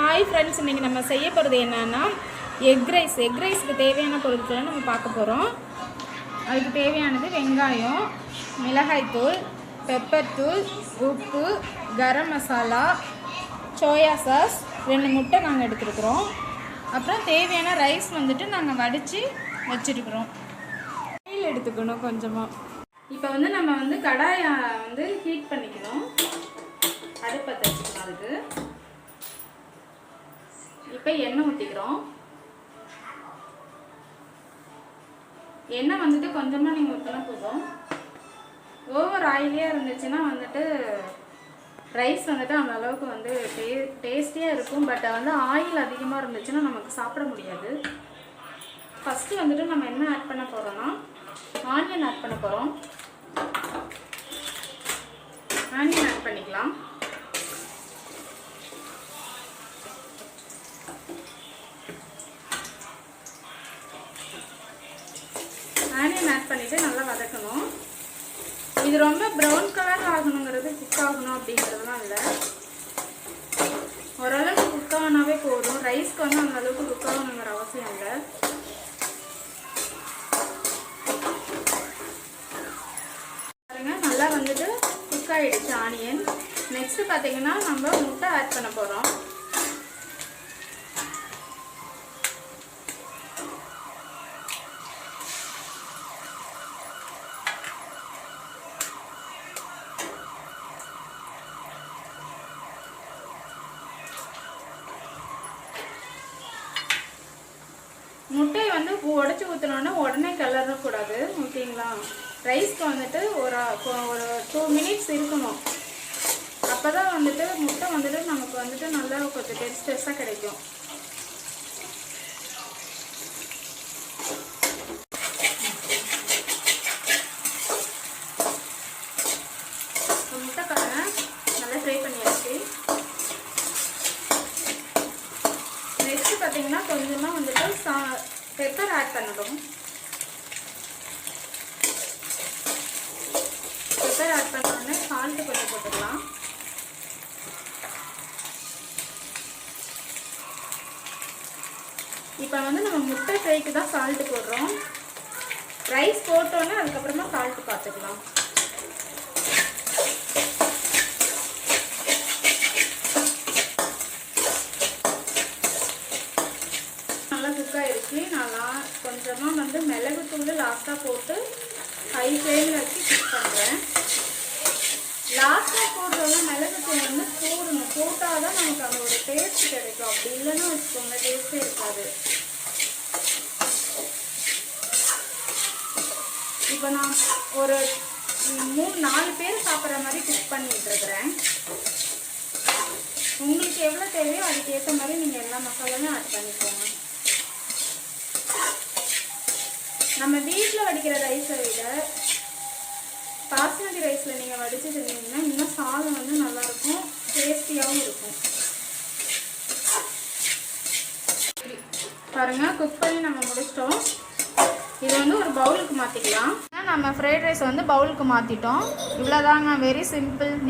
Hi friends, இன்றைக்கி நம்ம செய்ய போகிறது என்னென்னா எக் ரைஸுக்கு தேவையான பொருட்களை நம்ம பார்க்க போகிறோம். அதுக்கு தேவையானது வெங்காயம், மிளகாய்த்தூள், பெப்பர் தூள், உப்பு, கரம் மசாலா, சோயா சாஸ், 2 முட்டை நாங்கள் எடுத்துருக்குறோம். அப்புறம் தேவையான ரைஸ் வந்துட்டு நாங்கள் வடித்து வச்சுருக்குறோம். ஆயில் எடுத்துக்கணும் கொஞ்சமாக. இப்போ நம்ம கடாயை ஹீட் பண்ணிக்கணும். அடுப்பை வச்சுக்கணும். அதுக்கு இப்போ எண்ணெய் ஊற்றிக்கிறோம். எண்ணெய் கொஞ்சமாக நீங்கள் ஊற்றினா போதும். ஓவர் ஆயிலியாக இருந்துச்சுன்னா ரைஸ் அந்த அளவுக்கு டேஸ்டியாக இருக்கும். பட் ஆயில் அதிகமாக இருந்துச்சுன்னா நமக்கு சாப்பிட முடியாது. ஃபஸ்ட்டு நம்ம என்ன ஆட் பண்ண போகிறோம்னா ஆனியன் ஆட் பண்ண போகிறோம். ஆனியன் ஆட் பண்ணிக்கலாம். ஆனியன் ஆட் பண்ணிவிட்டு நல்லா வதக்கணும். இது ரொம்ப ப்ரௌன் கலர் ஆகணுங்கிறது, குக் ஆகணும் அப்படிங்கிறதுலாம் இல்லை. ஓரளவுக்கு குக் ஆனாவே போதும். ரைஸ்க்கு அந்த அளவுக்கு குக் ஆகணுங்கிற அவசியம் இல்லை. பாருங்க, நல்லா குக் ஆகிடுச்சு ஆனியன். நெக்ஸ்ட் பார்த்தீங்கன்னா நம்ம முட்டை ஆட் பண்ண போகிறோம். முட்டையை உடச்சி ஊற்றினோன்னா உடனே கிளறக்கூடாது, ஓகேங்களா? ரைஸ்க்கு ஒரு 2 மினிட்ஸ் இருக்கணும். அப்போ தான் முட்டை நமக்கு நல்லா கொஞ்சம் டேஸ்டாக கிடைக்கும். முட்டை பாருங்க நல்லா ஃப்ரை பண்ணியாச்சு. நெக்ஸ்ட் பார்த்தீங்கன்னா கொஞ்சமாக பெப்பர் ஆட் பண்ணணும். பெப்பர் ஆட் பண்ணோடனே சால்ட்டு கொஞ்சம் போட்டுக்கலாம். இப்போ நம்ம முட்டை ஃப்ரைக்கு தான் சால்ட்டு போடுறோம். ரைஸ் போட்டோன்னே அதுக்கப்புறமா சால்ட்டு பார்த்துக்கலாம். குக் ஆகிடுச்சு. நான் கொஞ்சமாக மிளகுத்தூள் லாஸ்ட்டாக போட்டு ஹை ஃப்ளேமில் வச்சு குக் பண்ணுறேன். லாஸ்ட்டாக போடுறோன்னா மிளகுத்தூள் போடணும். போட்டால் தான் நமக்கு அந்த ஒரு டேஸ்ட் கிடைக்கும். அப்படி இல்லைன்னா வச்சுக்கோங்க, டேஸ்ட்டே இருக்காது. இப்போ நான் ஒரு 3-4 பேர் சாப்பிட்ற மாதிரி குக் பண்ணிட்டு இருக்கிறேன். உங்களுக்கு எவ்வளோ தேவையோ அதுக்கு ஏற்ற மாதிரி நீங்கள் எல்லா மசாலாவும் ஆட் பண்ணிக்கோங்க. நம்ம வீட்டில் வடிக்கிற ரைஸை விட பாஸ்மதி ரைஸில் நீங்கள் வடித்து செஞ்சீங்கன்னா இன்னும் சாதம் நல்லாயிருக்கும், டேஸ்டியாகவும் இருக்கும். பாருங்கள், குக் பண்ணி நம்ம முடிச்சிட்டோம். இது ஒரு பவுலுக்கு மாற்றிக்கலாம். நம்ம ஃப்ரைட் ரைஸ் பவுலுக்கு மாற்றிட்டோம். இவ்வளோதாங்க, வெரி சிம்பிள்.